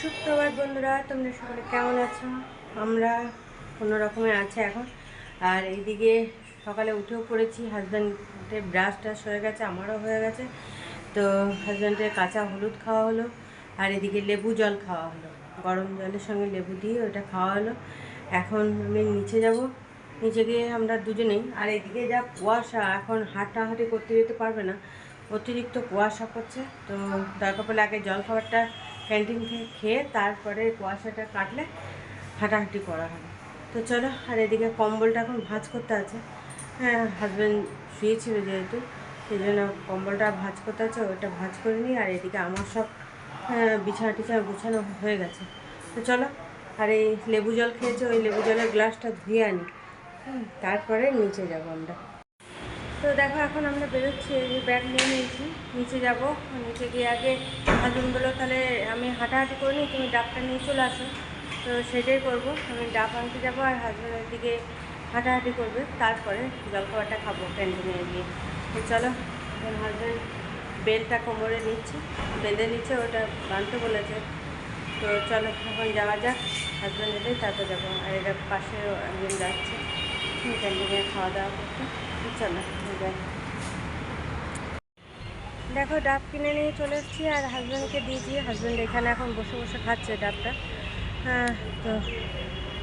সুপ্রভাত বন্ধুরা, তোমরা সকলে কেমন আছো? আমরা কোনো রকমে আছে এখন। আর এইদিকে সকালে উঠেও পড়েছি। হাজব্যান্ডের ব্রাশ টাশ হয়ে গেছে, আমারও হয়ে গেছে। তো হাজব্যান্ডের কাঁচা হলুদ খাওয়া হলো, আর এদিকে লেবু জল খাওয়া হলো। গরম জলের সঙ্গে লেবু দিয়ে ওটা খাওয়া হলো। এখন আমি নিচে যাব, নিচে গিয়ে আমরা দুজনেই। আর এদিকে যা কুয়াশা, এখন হাঁটাহাঁটি করতে যেতে পারবে না, অতিরিক্ত কুয়াশা করছে। তো দরকার পড়লে আগে জল খাবারটা ক্যান্টিন থেকে খেয়ে তারপরে কুয়াশাটা কাটলে হাঁটাহাঁটি করা হবে। তো চলো। আর এদিকে কম্বলটা এখন ভাঁজ করতে আছে। হ্যাঁ, হাজব্যান্ড শুয়েছিল যেহেতু, সেই জন্য কম্বলটা ভাঁজ করতে আছে, ওইটা ভাঁজ করে নিই। আর এদিকে আমার সব বিছানা টিছানা গুছানো হয়ে গেছে। তো চলো। আর এই লেবু জল খেয়েছে, ওই লেবু জলের গ্লাসটা ধুয়ে আনি, তারপরে নিচে যাব আমরা। তো দেখো, এখন আমরা বেরোচ্ছি। এই যে ব্যাগ নিয়ে নিয়েছি, নিচে যাব। নিচে গিয়ে আগে হাজবেন্ড বললো তাহলে আমি হাঁটাহাঁটি করে নিই, তুমি ডাবটা নিয়ে চলে আসো। তো সেটাই করবো, আমি ডাব আনতে যাবো আর হাজবেন্ডের দিকে হাঁটাহাঁটি করবে, তারপরে জলখাবারটা খাবো ক্যান্টিনে গিয়ে। তো চলো। এখন হাজবেন্ড বেলটা কোমরে নিচ্ছে, বেঁধে নিচ্ছে, ওটা বাঁধতে বলেছে। তো চলো এখন যাওয়া যাক, হাজবেন্ড এলেই তারপর যাবো। আর এটা পাশে একজন যাচ্ছে ক্যান্টিনে খাওয়া দাওয়া করতে। চলো যাই। দেখো, ডাব কিনে নিয়ে চলে এসেছি আর হাজব্যান্ডকে দিয়েছি। হাজব্যান্ড এখানে এখন বসে বসে খাচ্ছে ডাবটা। হ্যাঁ, তো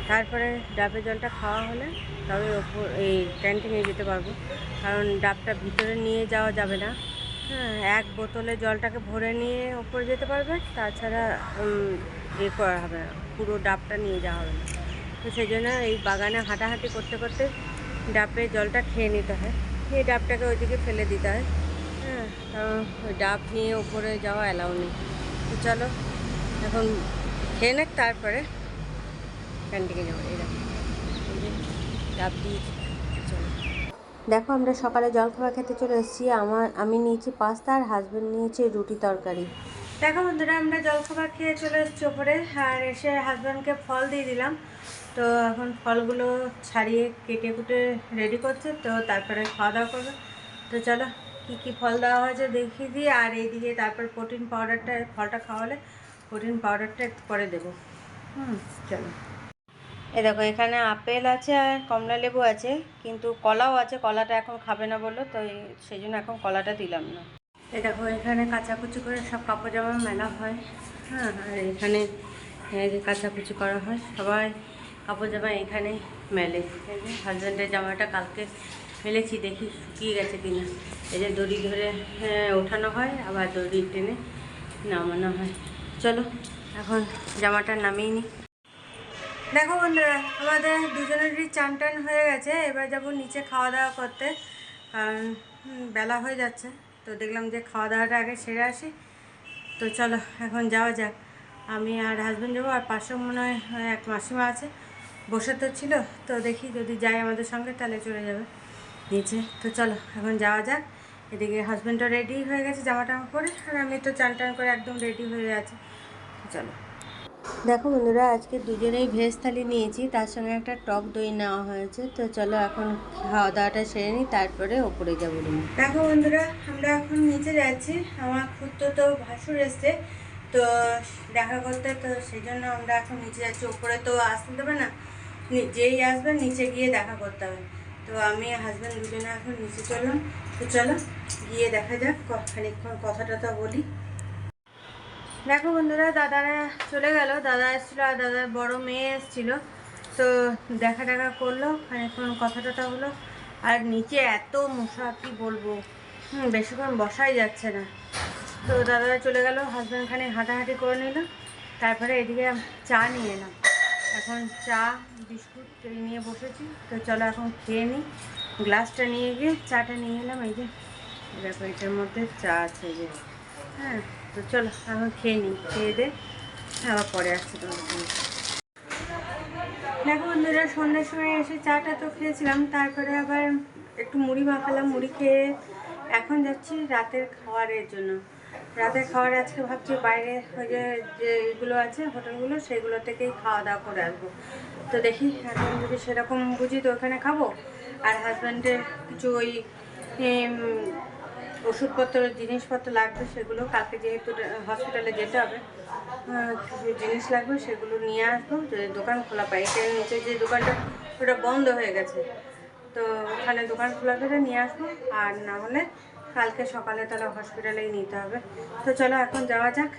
তারপরে ডাবের জলটা খাওয়া হলে তবে ওপর এই ক্যান্টিনে যেতে পারবো, কারণ ডাবটা ভিতরে নিয়ে যাওয়া যাবে না। হ্যাঁ, এক বোতলে জলটাকে ভরে নিয়ে ওপরে যেতে পারবে, তাছাড়া করা হবে না, পুরো ডাবটা নিয়ে যাওয়া হবে না। তো সেই জন্য এই বাগানে হাঁটাহাঁটি করতে করতে ডাবের জলটা খেয়ে নিতে হয়, খেয়ে ডাবটাকে ওইদিকে ফেলে দিতে হয়। হ্যাঁ, কারণ ওই ডাব নিয়ে ওপরে যাওয়া অ্যালাউ নেই। তো চলো এখন খেয়ে নেক, তারপরে ক্যান্টিনে যাবো। এরকম ডাব দিয়েছি। চলো দেখো, আমরা সকালে জলখাবার খেতে চলে এসেছি। আমি নিয়েছি পাস্তা আর হাজব্যান্ড নিয়েছে রুটি তরকারি। দেখো বন্ধুরা, আমরা জলখাবার খেয়ে চলে এসেছি ওপরে, আর এসে হাজব্যান্ডকে ফল দিয়ে দিলাম। তো এখন ফলগুলো ছাড়িয়ে কেটে কুটে রেডি করছে, তো তারপরে খাওয়া দাওয়া করবে। তো চলো, কী কী ফল দেওয়া হয়েছে দেখিয়ে দিই। আর এইদিকে তারপর প্রোটিন পাউডারটা, ফলটা খাওয়ালে প্রোটিন পাউডারটা একটু পরে দেবো। চলো। এ দেখো, এখানে আপেল আছে আর কমলা লেবু আছে, কিন্তু কলাও আছে। কলাটা এখন খাবে না বললো, তো সেই জন্য এখন কলাটা দিলাম না। এ দেখো, এখানে কাচাকুচি করে সব কাপড় জামা মেলা হয়। হ্যাঁ, আর এখানে কাচাকুচি করা হয়, সবাই কাপড় জামা এখানে মেলে। এই যে হাজব্যান্ডের জামাটা কালকে মেলেছি, দেখি শুকিয়ে গেছে কিনা। এই যে দড়ি ধরে ওঠানো হয়, আবার দড়ি টেনে নামানো হয়। চলো এখন জামাটা নামিয়ে নিই। দেখো বন্ধুরা, আমাদের দুজনেরই চান টান হয়ে গেছে। এবার যাব নিচে খাওয়া দাওয়া করতে, কারণ বেলা হয়ে যাচ্ছে। তো দেখলাম যে খাওয়া দাওয়াটা আগে সেরে আসি। তো চলো এখন যাওয়া যাক। আমি আর হাজব্যান্ড যাবো, আর পাশেও মনে হয় এক মাসিমা আছে, বসে তো ছিল। তো দেখি যদি যাই আমাদের সঙ্গে তাহলে চলে যাবে নিচে। তো চলো এখন যাওয়া যাক। এদিকে হাজব্যান্ডও রেডি হয়ে গেছে জামা টামা পরে, আর আমি তো চান টান করে একদম রেডি হয়ে আছি। চলো। দেখো বন্ধুরা, আজকে দুজনেই ভেজ থালি নিয়েছি, তার সঙ্গে একটা টক দই নেওয়া হয়েছে। তো চলো এখন খাওয়া দাওয়াটা সেরে নিই, তারপরে ওপরে যাবো। দেখো বন্ধুরা, আমরা এখন নিচে যাচ্ছি। আমার খুড়তো ভাসুর এসছে তো দেখা করতে, তো সেই জন্য আমরা এখন নিচে যাচ্ছি। ওপরে তো আসতে দেবে না, যেই আসবে নিচে গিয়ে দেখা করতে হবে। তো আমি হাজব্যান্ড দুজনে এখন নিচে চললাম। তো চলো গিয়ে দেখা যাক, খানিকক্ষণ কথা টথা বলি। দেখো বন্ধুরা, দাদারা চলে গেল। দাদা এসেছিলো আর দাদার বড় মেয়ে এসেছিলো, তো দেখা দেখা করলো, খানিকক্ষণ কথা টথা হলো। আর নিচে এত মশা, কি বলবো, বেশিক্ষণ বসাই যাচ্ছে না। তো দাদারা চলে গেল, হাজব্যান্ড খানিক হাঁটাহাঁটি করে নিল, তারপরে এদিকে চা নিয়ে এলাম। এখন চা বিস্কুট নিয়ে বসেছি। তো চলো এখন খেয়ে নিই। গ্লাসটা নিয়ে গিয়ে চাটা নিয়ে এলাম। এই যে দেখো, এটার মধ্যে চা আছে যে। হ্যাঁ, তো চলো এখন খেয়ে নিই, খেয়ে দে আবার পরে আসছি তোমাদের সঙ্গে। দেখো বন্ধুরা, সন্ধ্যার সময় এসে চাটা তো খেয়েছিলাম, তারপরে আবার একটু মুড়ি মাখালাম। মুড়ি খেয়ে এখন যাচ্ছি রাতের খাবারের জন্য। রাতের খাবার আজকে ভাবছি বাইরে ওই যে এগুলো আছে হোটেলগুলো, সেগুলো থেকেই খাওয়া দাওয়া করে আসবো। তো দেখি এখন যদি সেরকম বুঝি তো ওখানে খাবো। আর হাজব্যান্ডের কিছু ওই ওষুধপত্র জিনিসপত্র লাগবে সেগুলো কালকে যেহেতু হসপিটালে যেতে হবে, কিছু জিনিস লাগবে সেগুলো নিয়ে আসবো যদি দোকান খোলা পাই। এটা নিচে যে দোকানটা ওটা বন্ধ হয়ে গেছে, তো ওখানে দোকান খোলা করে নিয়ে আসবো। আর না হলে কালকে সকালে তাহলে হসপিটালেই নিতে হবে। তো চলো এখন যাওয়া যাক।